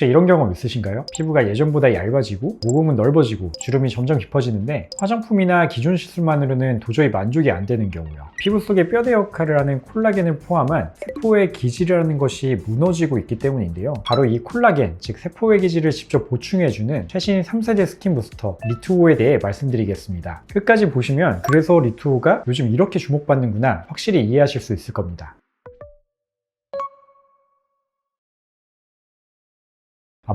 혹시 이런 경험 있으신가요? 피부가 예전보다 얇아지고 모공은 넓어지고 주름이 점점 깊어지는데 화장품이나 기존 시술만으로는 도저히 만족이 안 되는 경우요. 피부 속의 뼈대 역할을 하는 콜라겐을 포함한 세포의 기질이라는 것이 무너지고 있기 때문인데요. 바로 이 콜라겐, 즉 세포의 기질을 직접 보충해주는 최신 3세대 스킨 부스터 리투오에 대해 말씀드리겠습니다. 끝까지 보시면 그래서 리투오가 요즘 이렇게 주목받는구나 확실히 이해하실 수 있을 겁니다.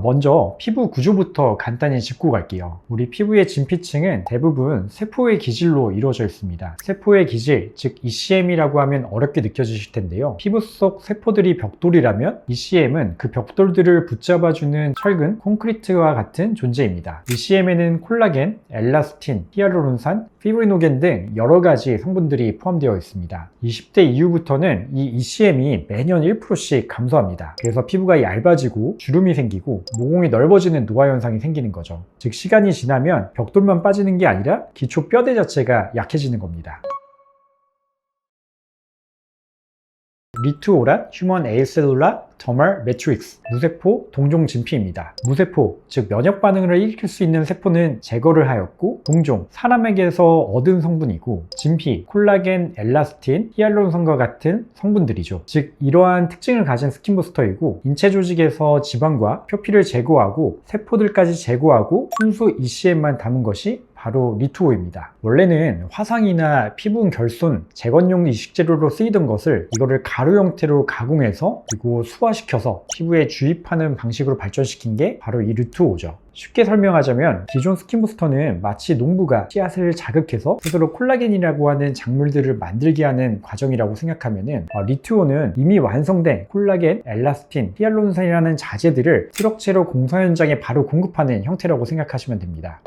먼저 피부 구조부터 간단히 짚고 갈게요. 우리 피부의 진피층은 대부분 세포의 기질로 이루어져 있습니다. 세포의 기질, 즉 ECM이라고 하면 어렵게 느껴지실 텐데요. 피부 속 세포들이 벽돌이라면 ECM은 그 벽돌들을 붙잡아주는 철근, 콘크리트와 같은 존재입니다. ECM에는 콜라겐, 엘라스틴, 히알루론산, 피브리노겐 등 여러 가지 성분들이 포함되어 있습니다. 20대 이후부터는 이 ECM이 매년 1%씩 감소합니다. 그래서 피부가 얇아지고 주름이 생기고 모공이 넓어지는 노화 현상이 생기는 거죠. 즉 시간이 지나면 벽돌만 빠지는 게 아니라 기초 뼈대 자체가 약해지는 겁니다. 리투오란 휴먼 에이셀룰라 더멀 매트릭스, 무세포 동종 진피입니다. 무세포, 즉 면역 반응을 일으킬 수 있는 세포는 제거를 하였고 동종, 사람에게서 얻은 성분이고 진피, 콜라겐, 엘라스틴, 히알루론산과 같은 성분들이죠. 즉 이러한 특징을 가진 스킨 부스터이고 인체 조직에서 지방과 표피를 제거하고 세포들까지 제거하고 순수 ECM만 담은 것이 바로 리투오입니다. 원래는 화상이나 피부 결손, 재건용 이식재료로 쓰이던 것을 이거를 가루 형태로 가공해서 그리고 수화시켜서 피부에 주입하는 방식으로 발전시킨 게 바로 이 리투오죠. 쉽게 설명하자면 기존 스킨 부스터는 마치 농부가 씨앗을 자극해서 스스로 콜라겐이라고 하는 작물들을 만들게 하는 과정이라고 생각하면은 리투오는 이미 완성된 콜라겐, 엘라스틴, 히알루론산이라는 자재들을 트럭체로 공사 현장에 바로 공급하는 형태라고 생각하시면 됩니다.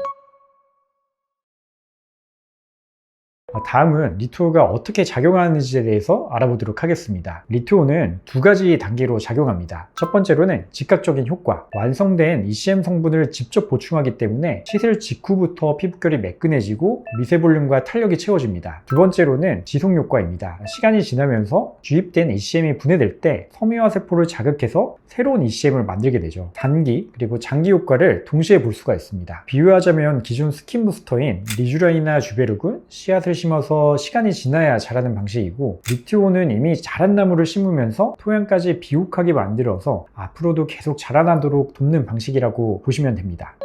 다음은 리투오가 어떻게 작용하는지에 대해서 알아보도록 하겠습니다. 리투오는 두 가지 단계로 작용합니다. 첫 번째로는 즉각적인 효과, 완성된 ECM 성분을 직접 보충하기 때문에 시술 직후부터 피부결이 매끈해지고 미세 볼륨과 탄력이 채워집니다. 두 번째로는 지속 효과입니다. 시간이 지나면서 주입된 ECM이 분해될 때 섬유화 세포를 자극해서 새로운 ECM을 만들게 되죠. 단기 그리고 장기 효과를 동시에 볼 수가 있습니다. 비유하자면 기존 스킨 부스터인 리쥬란이나 주베룩은 씨앗을 심어서 시간이 지나야 자라는 방식이고 리투오는 이미 자란 나무를 심으면서 토양까지 비옥하게 만들어서 앞으로도 계속 자라나도록 돕는 방식이라고 보시면 됩니다.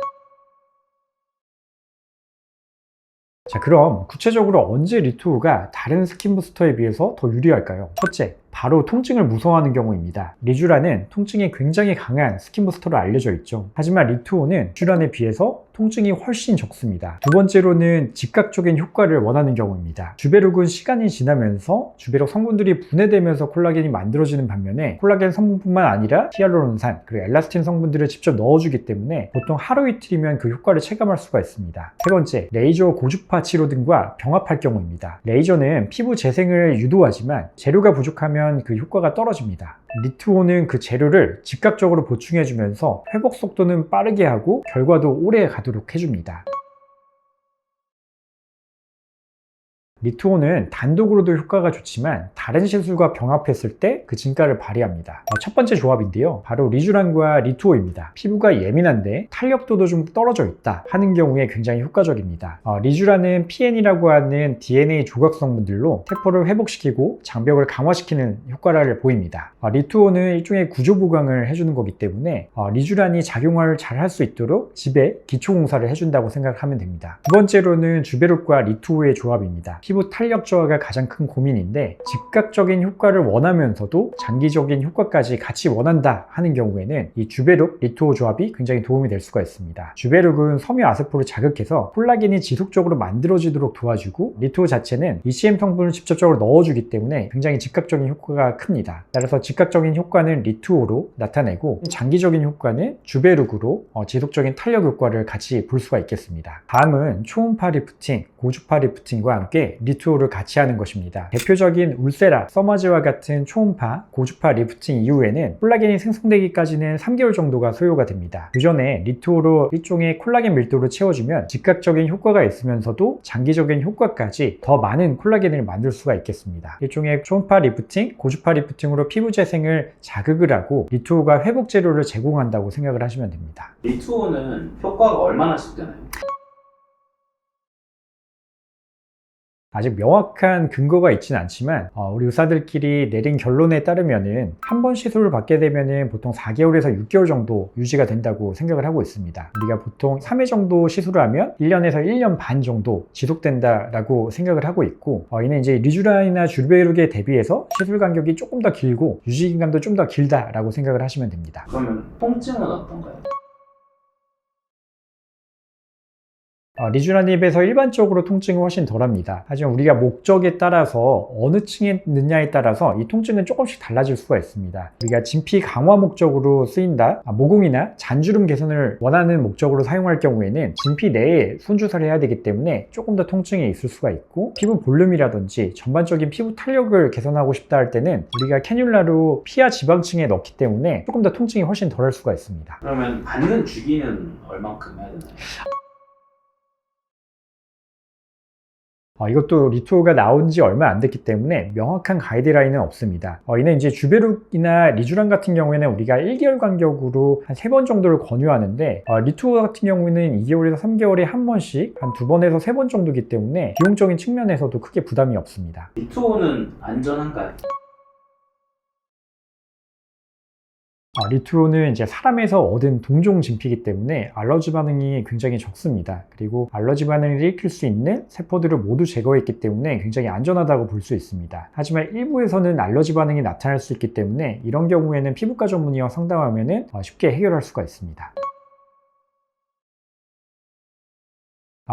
자, 그럼 구체적으로 언제 리투오가 다른 스킨 부스터에 비해서 더 유리할까요? 첫째, 바로 통증을 무서워하는 경우입니다. 리쥬란은 통증이 굉장히 강한 스킨 부스터로 알려져 있죠. 하지만 리투오는 리쥬란에 비해서 통증이 훨씬 적습니다. 두 번째로는 즉각적인 효과를 원하는 경우입니다. 주베룩은 시간이 지나면서 주베룩 성분들이 분해되면서 콜라겐이 만들어지는 반면에 콜라겐 성분뿐만 아니라 히알루론산 그리고 엘라스틴 성분들을 직접 넣어주기 때문에 보통 하루 이틀이면 그 효과를 체감할 수가 있습니다. 세 번째, 레이저 고주파 치료 등과 병합할 경우입니다. 레이저는 피부 재생을 유도하지만 재료가 부족하면 그 효과가 떨어집니다. 리투오는 그 재료를 즉각적으로 보충해주면서 회복 속도는 빠르게 하고 결과도 오래 가도록 해줍니다. 리투오는 단독으로도 효과가 좋지만 다른 시술과 병합했을 때 그 진가를 발휘합니다. 첫 번째 조합인데요. 바로 리쥬란과 리투오입니다. 피부가 예민한데 탄력도도 좀 떨어져 있다 하는 경우에 굉장히 효과적입니다. 리쥬란은 PN이라고 하는 DNA 조각 성분들로 세포를 회복시키고 장벽을 강화시키는 효과를 보입니다. 리투오는 일종의 구조 보강을 해주는 거기 때문에 리쥬란이 작용을 잘 할 수 있도록 집에 기초 공사를 해준다고 생각하면 됩니다. 두 번째로는 주베룩과 리투오의 조합입니다. 피부 탄력 저하가 가장 큰 고민인데 즉각적인 효과를 원하면서도 장기적인 효과까지 같이 원한다 하는 경우에는 이 주베룩, 리투오 조합이 굉장히 도움이 될 수가 있습니다. 주베룩은 섬유 아세포를 자극해서 콜라겐이 지속적으로 만들어지도록 도와주고 리투오 자체는 ECM 성분을 직접적으로 넣어주기 때문에 굉장히 즉각적인 효과가 큽니다. 따라서 즉각적인 효과는 리투오로 나타내고 장기적인 효과는 주베룩으로 지속적인 탄력 효과를 같이 볼 수가 있겠습니다. 다음은 초음파 리프팅, 고주파 리프팅과 함께 때 리투오를 같이 하는 것입니다. 대표적인 울세라, 서머즈와 같은 초음파, 고주파 리프팅 이후에는 콜라겐이 생성되기까지는 3개월 정도가 소요가 됩니다. 그 전에 리투오로 일종의 콜라겐 밀도를 채워주면 즉각적인 효과가 있으면서도 장기적인 효과까지 더 많은 콜라겐을 만들 수가 있겠습니다. 일종의 초음파 리프팅, 고주파 리프팅으로 피부 재생을 자극을 하고 리투오가 회복 재료를 제공한다고 생각을 하시면 됩니다. 리투오는 효과가 얼마나씩 되나요? 아직 명확한 근거가 있지는 않지만 우리 의사들끼리 내린 결론에 따르면은 한 번 시술을 받게 되면은 보통 4개월에서 6개월 정도 유지가 된다고 생각을 하고 있습니다. 우리가 보통 3회 정도 시술을 하면 1년에서 1년 반 정도 지속된다라고 생각을 하고 있고 이는 이제 리쥬란이나 주베르기에 대비해서 시술 간격이 조금 더 길고 유지 기간도 좀 더 길다라고 생각을 하시면 됩니다. 그러면 통증은 어떤가요? 리쥬란에 비해서 일반적으로 통증은 훨씬 덜합니다. 하지만 우리가 목적에 따라서 어느 층에 있느냐에 따라서 이 통증은 조금씩 달라질 수가 있습니다. 우리가 진피 강화 목적으로 쓰인다, 모공이나 잔주름 개선을 원하는 목적으로 사용할 경우에는 진피 내에 손주사를 해야 되기 때문에 조금 더 통증이 있을 수가 있고, 피부 볼륨이라든지 전반적인 피부 탄력을 개선하고 싶다 할 때는 우리가 캐뉼라로 피하 지방층에 넣기 때문에 조금 더 통증이 훨씬 덜할 수가 있습니다. 그러면 받는 주기는 얼만큼 해야 되나요? 이것도 리투오가 나온 지 얼마 안 됐기 때문에 명확한 가이드라인은 없습니다. 이는 이제 주베룩이나 리쥬란 같은 경우에는 우리가 1개월 간격으로 한 3번 정도를 권유하는데 리투오 같은 경우에는 2개월에서 3개월에 한 번씩 한 2번에서 3번 정도이기 때문에 비용적인 측면에서도 크게 부담이 없습니다. 리투오는 안전한가요? 리투오는 이제 사람에서 얻은 동종 진피이기 때문에 알러지 반응이 굉장히 적습니다. 그리고 알러지 반응을 일으킬 수 있는 세포들을 모두 제거했기 때문에 굉장히 안전하다고 볼 수 있습니다. 하지만 일부에서는 알러지 반응이 나타날 수 있기 때문에 이런 경우에는 피부과 전문의와 상담하면 쉽게 해결할 수가 있습니다.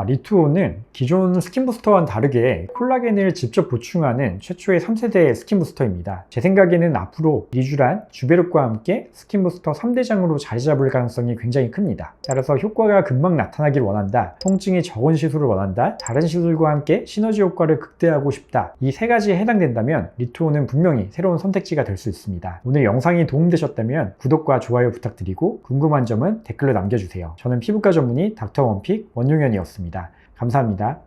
리투오는 기존 스킨부스터와는 다르게 콜라겐을 직접 보충하는 최초의 3세대 스킨부스터입니다. 제 생각에는 앞으로 리쥬란, 주베룩과 함께 스킨부스터 3대장으로 자리 잡을 가능성이 굉장히 큽니다. 따라서 효과가 금방 나타나길 원한다, 통증이 적은 시술을 원한다, 다른 시술과 함께 시너지 효과를 극대화하고 싶다, 이 세 가지에 해당된다면 리투오는 분명히 새로운 선택지가 될 수 있습니다. 오늘 영상이 도움되셨다면 구독과 좋아요 부탁드리고 궁금한 점은 댓글로 남겨주세요. 저는 피부과 전문의 닥터 원픽 원용현이었습니다. 감사합니다.